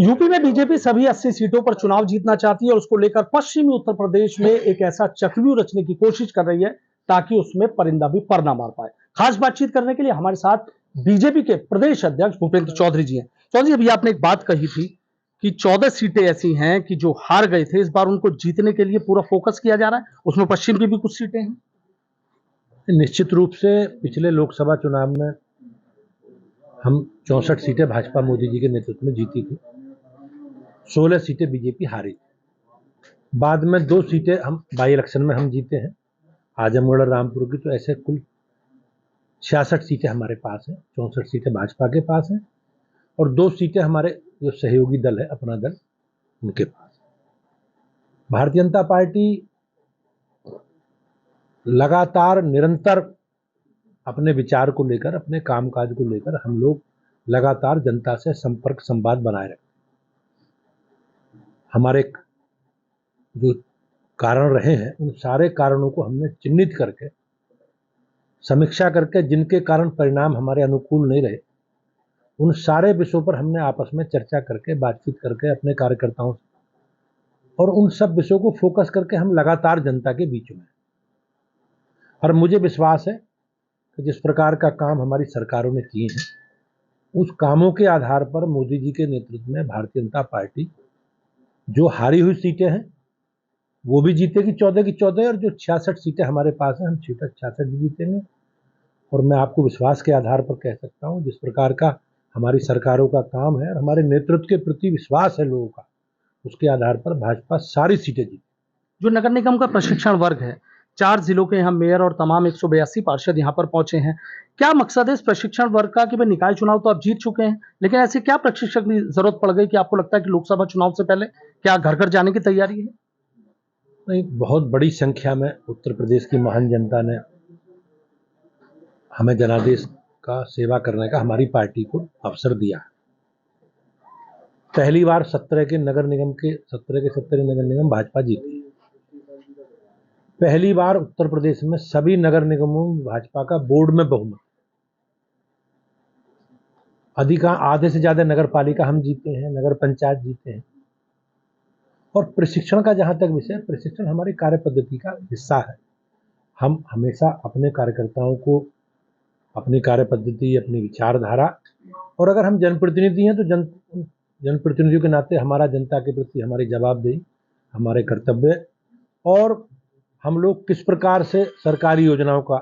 UP में BJP सभी 80 सीटों पर चुनाव जीतना चाहती है और उसको लेकर पश्चिमी उत्तर प्रदेश में एक ऐसा चक्रव्यूह रचने की कोशिश कर रही है ताकि उसमें परिंदा भी पर ना मार पाए। खास बातचीत करने के लिए हमारे साथ बीजेपी के प्रदेश अध्यक्ष भूपेंद्र चौधरी जी हैं। चौधरी, अभी आपने एक बात कही थी कि 14 सीटें ऐसी हैं कि जो हार गए थे, इस बार उनको जीतने के लिए पूरा फोकस किया जा रहा है, उसमें पश्चिम की भी कुछ सीटें हैं। निश्चित रूप से पिछले लोकसभा चुनाव में हम 64 सीटें भाजपा मोदी जी के नेतृत्व में जीती थी, 16 सीटें बीजेपी हारी। बाद में 2 सीटें हम बाई इलेक्शन में हम जीते हैं, आजमगढ़ और रामपुर की। तो ऐसे कुल 66 सीटें हमारे पास हैं, 64 सीटें भाजपा के पास हैं और 2 सीटें हमारे जो सहयोगी दल है, अपना दल, उनके पास। भारतीय जनता पार्टी लगातार निरंतर अपने विचार को लेकर, अपने कामकाज को लेकर हम लोग लगातार जनता से संपर्क संवाद बनाए रखते हैं। हमारे जो कारण रहे हैं, उन सारे कारणों को हमने चिन्हित करके, समीक्षा करके, जिनके कारण परिणाम हमारे अनुकूल नहीं रहे, उन सारे विषयों पर हमने आपस में चर्चा करके, बातचीत करके अपने कार्यकर्ताओं से, और उन सब विषयों को फोकस करके हम लगातार जनता के बीच में। और मुझे विश्वास है कि जिस प्रकार का काम हमारी सरकारों ने किए हैं, उस कामों के आधार पर मोदी जी के नेतृत्व में भारतीय जनता पार्टी जो हारी हुई सीटें हैं वो भी जीतेगी 14 की 14, और जो 66 सीटें हमारे पास हैं, हम 66 भी जीतेंगे। और मैं आपको विश्वास के आधार पर कह सकता हूं, जिस प्रकार का हमारी सरकारों का काम है और हमारे नेतृत्व के प्रति विश्वास है लोगों का, उसके आधार पर भाजपा सारी सीटें जीती। जो नगर निगम का प्रशिक्षण वर्ग है, 4 जिलों के यहाँ मेयर और तमाम 182 पार्षद यहाँ पर पहुंचे हैं। क्या मकसद है इस प्रशिक्षण वर्ग का कि भाई निकाय चुनाव तो आप जीत चुके हैं, लेकिन ऐसे क्या प्रशिक्षक की जरूरत पड़ गई कि आपको लगता है कि लोकसभा चुनाव से पहले क्या घर घर जाने की तैयारी है? नहीं, बहुत बड़ी संख्या में उत्तर प्रदेश की महान जनता ने हमें जनादेश का सेवा करने का हमारी पार्टी को अवसर दिया। पहली बार 17 के नगर निगम भाजपा जीती। पहली बार उत्तर प्रदेश में सभी नगर निगमों में भाजपा का बोर्ड में बहुमत। आधे से ज्यादा नगर पालिका हम जीते हैं, नगर पंचायत जीते हैं। और प्रशिक्षण का जहां तक विषय, प्रशिक्षण हमारी कार्य पद्धति का हिस्सा है। हम हमेशा अपने कार्यकर्ताओं को अपनी कार्य पद्धति, अपनी विचारधारा, और अगर हम जनप्रतिनिधि हैं तो जनप्रतिनिधियों के नाते हमारा जनता के प्रति हमारी जवाबदेही, हमारे कर्तव्य, और हम लोग किस प्रकार से सरकारी योजनाओं का,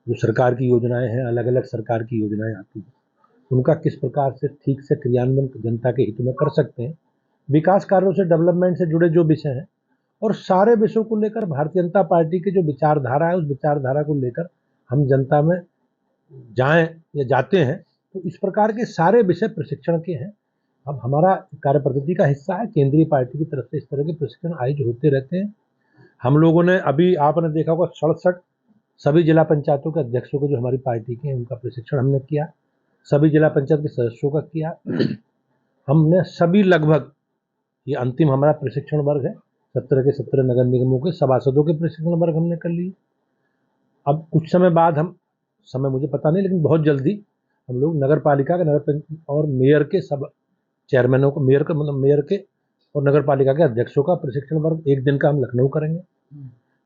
जो सरकार की योजनाएं हैं, अलग अलग सरकार की योजनाएं आती हैं, उनका किस प्रकार से ठीक से क्रियान्वयन जनता के हित में कर सकते हैं, विकास कार्यों से, डेवलपमेंट से जुड़े जो विषय हैं, और सारे विषयों को लेकर भारतीय जनता पार्टी की जो विचारधारा है, उस विचारधारा को लेकर हम जनता में जाएं या जाते हैं। तो इस प्रकार के सारे विषय प्रशिक्षण के हैं। अब हमारा कार्य पद्धति का हिस्सा है, केंद्रीय पार्टी की तरफ से इस तरह के प्रशिक्षण आयोजित होते रहते हैं। हम लोगों ने अभी आपने देखा होगा 67 सभी जिला पंचायतों के अध्यक्षों को, जो हमारी पार्टी के हैं, उनका प्रशिक्षण हमने किया। सभी जिला पंचायत के सदस्यों का किया। हमने सभी लगभग, ये अंतिम हमारा प्रशिक्षण वर्ग है, 17 के 17 नगर निगमों के सभासदों के प्रशिक्षण वर्ग हमने कर लिए। अब कुछ समय बाद समय मुझे पता नहीं, लेकिन बहुत जल्दी हम लोग नगर पालिका के, नगर पंचायत और मेयर के सब चेयरमैनों को, मेयर के और नगर पालिका के अध्यक्षों का प्रशिक्षण वर्ग एक दिन का हम लखनऊ करेंगे।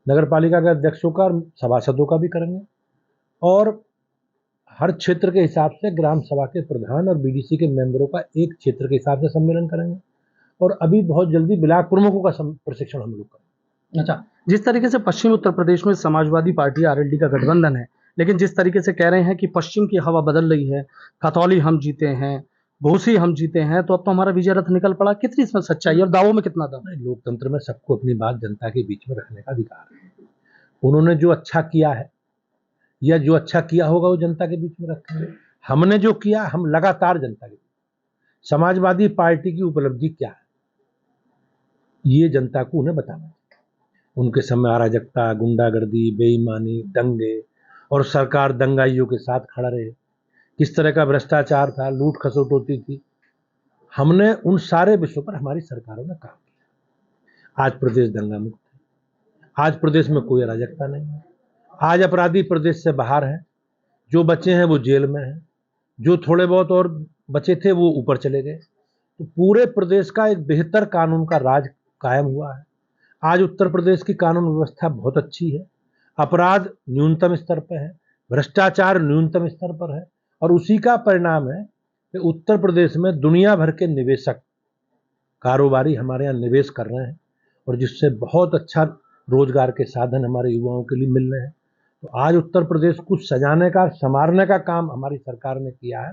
नगर पालिका के अध्यक्षों का, सभासदों का भी करेंगे, और हर क्षेत्र के हिसाब से ग्राम सभा के प्रधान और बीडीसी के मेंबरों का एक क्षेत्र के हिसाब से सम्मेलन करेंगे। और अभी बहुत जल्दी ब्लॉक प्रमुखों का प्रशिक्षण हम लोग करेंगे। अच्छा, जिस तरीके से पश्चिम उत्तर प्रदेश में समाजवादी पार्टी आरएलडी का गठबंधन है, लेकिन जिस तरीके से कह रहे हैं कि पश्चिम की हवा बदल रही है, खतौली हम जीते हैं, घोसी हम जीते हैं, तो अब तो हमारा विजय रथ निकल पड़ा। कितनी इसमें सच्चाई है और दावों में कितना दम है? लोकतंत्र में सबको अपनी बात जनता के बीच में रखने का अधिकार है। उन्होंने जो अच्छा किया है या जो अच्छा किया होगा वो जनता के बीच में रखेंगे। हमने जो किया, हम लगातार जनता के बीच। समाजवादी पार्टी की उपलब्धि क्या है, ये जनता को उन्हें बताना है। उनके समय अराजकता, गुंडागर्दी, बेईमानी, दंगे, और सरकार दंगाइयों के साथ खड़ा रहे, किस तरह का भ्रष्टाचार था, लूट खसोट होती थी। हमने उन सारे विषयों पर हमारी सरकारों ने काम किया। आज प्रदेश दंगा मुक्त है, आज प्रदेश में कोई अराजकता नहीं है, आज अपराधी प्रदेश से बाहर है, जो बचे हैं वो जेल में हैं, जो थोड़े बहुत और बचे थे वो ऊपर चले गए। तो पूरे प्रदेश का एक बेहतर कानून का राज कायम हुआ है। आज उत्तर प्रदेश की कानून व्यवस्था बहुत अच्छी है, अपराध न्यूनतम स्तर पर है, भ्रष्टाचार न्यूनतम स्तर पर है, और उसी का परिणाम है कि उत्तर प्रदेश में दुनिया भर के निवेशक कारोबारी हमारे यहाँ निवेश कर रहे हैं, और जिससे बहुत अच्छा रोजगार के साधन हमारे युवाओं के लिए मिल रहे हैं। तो आज उत्तर प्रदेश को सजाने का, संवारने का काम हमारी सरकार ने किया है,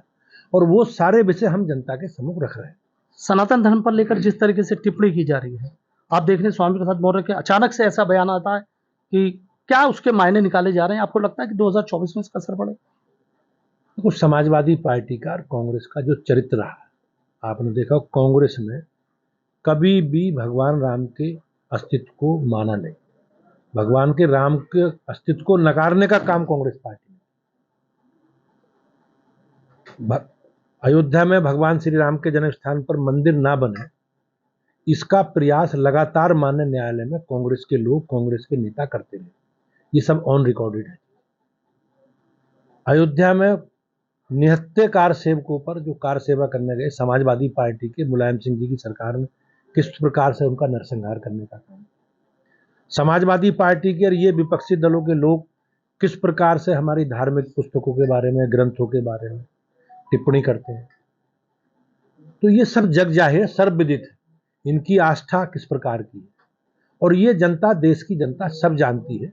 और वो सारे विषय हम जनता के सम्मुख रख रहे हैं। सनातन धर्म पर लेकर जिस तरीके से टिप्पणी की जा रही है, आप देख रहे हैं स्वामी प्रसाद मौर्य के अचानक से ऐसा बयान आता है कि क्या उसके मायने निकाले जा रहे हैं? आपको लगता है कि 2024 में इसका असर पड़े? देखो, समाजवादी पार्टी का और कांग्रेस का जो चरित्र रहा है, आपने देखा कांग्रेस ने कभी भी भगवान राम के अस्तित्व को माना नहीं। भगवान के राम के अस्तित्व को नकारने का काम कांग्रेस पार्टी ने। अयोध्या में भगवान श्री राम के जन्म स्थान पर मंदिर ना बने, इसका प्रयास लगातार माननीय न्यायालय में कांग्रेस के लोग, कांग्रेस के नेता करते रहे। ये सब ऑन रिकॉर्डेड है। अयोध्या में निहत्थे कार सेवकों पर जो कार सेवा करने गए समाजवादी पार्टी के मुलायम सिंह जी की सरकार ने किस प्रकार से उनका नरसंहार करने का काम, समाजवादी पार्टी के और ये विपक्षी दलों के लोग किस प्रकार से हमारी धार्मिक पुस्तकों के बारे में, ग्रंथों के बारे में टिप्पणी करते हैं, तो ये सब जग जाहिर, सर्वविदित है इनकी आस्था किस प्रकार की है, और ये जनता, देश की जनता सब जानती है।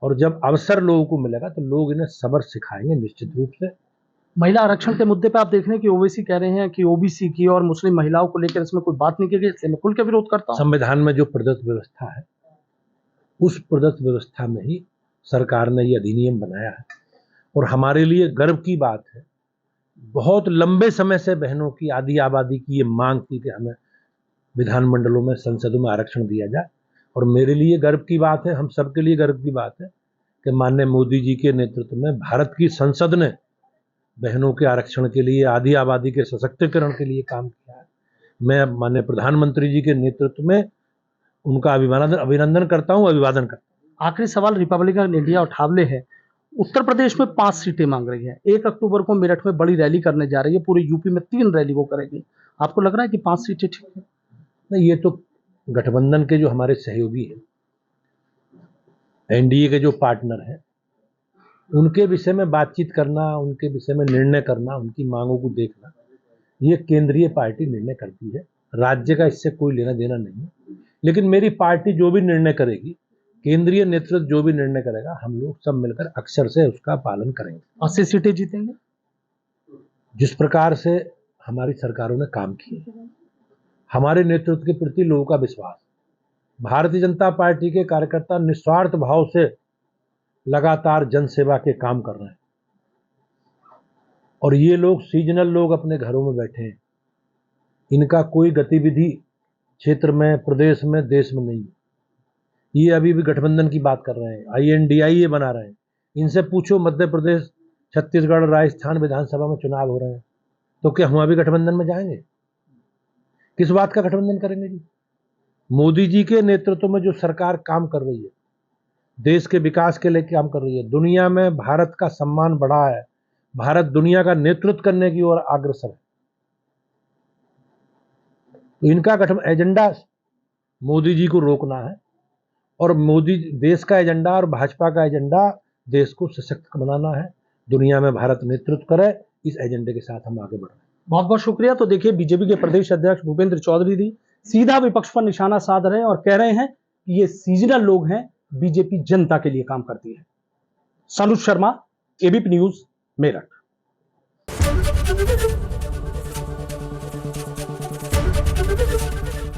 और जब अवसर लोगों को मिलेगा तो लोग इन्हें सब्र सिखाएंगे निश्चित रूप से। महिला आरक्षण के मुद्दे पर आप देख रहे हैं कि ओवैसी कह रहे हैं कि ओबीसी की और मुस्लिम महिलाओं को लेकर इसमें कोई बात नहीं की गई, इसलिए मैं खुल के विरोध करता हूं। संविधान में जो प्रदत्त व्यवस्था है, उस प्रदत्त व्यवस्था में ही सरकार ने ये अधिनियम बनाया है, और हमारे लिए गर्व की बात है। बहुत लंबे समय से बहनों की, आधी आबादी की ये मांग थी कि हमें विधानमंडलों में, संसदों में आरक्षण दिया जाए, और मेरे लिए गर्व की बात है, हम सबके लिए गर्व की बात है कि माननीय मोदी जी के नेतृत्व में भारत की संसद ने बहनों के आरक्षण के लिए, आधी आबादी के सशक्तिकरण के लिए काम किया है। मैं माननीय प्रधानमंत्री जी के नेतृत्व में उनका अभिनंदन करता हूं, अभिवादन करता हूं। आखिरी सवाल, रिपब्लिकन इंडिया उठावले है, उत्तर प्रदेश में 5 सीटें मांग रही है। 1 अक्टूबर को मेरठ में बड़ी रैली करने जा रही है, पूरे यूपी में 3 रैली वो करेगी। आपको लग रहा है कि 5 सीटें ठीक है? नहीं, ये तो गठबंधन के जो हमारे सहयोगी हैं, एनडीए के जो पार्टनर हैं, उनके विषय में बातचीत करना, उनके विषय में निर्णय करना, उनकी मांगों को देखना, ये केंद्रीय पार्टी निर्णय करती है। राज्य का इससे कोई लेना देना नहीं है। लेकिन मेरी पार्टी जो भी निर्णय करेगी, केंद्रीय नेतृत्व जो भी निर्णय करेगा, हम लोग सब मिलकर अक्षर से उसका पालन करेंगे। 80 सीटें जीतेंगे? जिस प्रकार से हमारी सरकारों ने काम किए, हमारे नेतृत्व के प्रति लोगों का विश्वास, भारतीय जनता पार्टी के कार्यकर्ता निस्वार्थ भाव से लगातार जन सेवा के काम कर रहे हैं, और ये लोग सीजनल लोग अपने घरों में बैठे हैं, इनका कोई गतिविधि क्षेत्र में, प्रदेश में, देश में नहीं है। ये अभी भी गठबंधन की बात कर रहे हैं, INDIA बना रहे हैं। इनसे पूछो, मध्य प्रदेश, छत्तीसगढ़, राजस्थान विधानसभा में चुनाव हो रहे हैं, तो क्या हम अभी गठबंधन में जाएंगे? किस बात का गठबंधन करेंगे जी? मोदी जी के नेतृत्व में जो सरकार काम कर रही है, देश के विकास के लिए काम कर रही है, दुनिया में भारत का सम्मान बढ़ा है, भारत दुनिया का नेतृत्व करने की ओर अग्रसर है। तो इनका एजेंडा मोदी जी को रोकना है, और मोदी देश का एजेंडा और भाजपा का एजेंडा देश को सशक्त बनाना है, दुनिया में भारत नेतृत्व करे, इस एजेंडे के साथ हम आगे बढ़ रहे हैं। बहुत बहुत शुक्रिया। तो देखिए, बीजेपी के प्रदेश अध्यक्ष भूपेंद्र चौधरी जी सीधा विपक्ष पर निशाना साध रहे हैं और कह रहे हैं कि ये सीजनल लोग हैं, बीजेपी जनता के लिए काम करती है। Sanuj Sharma, ABP news, Meerut.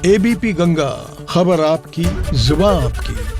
ABP Ganga, खबर आपकी, जुबान आपकी।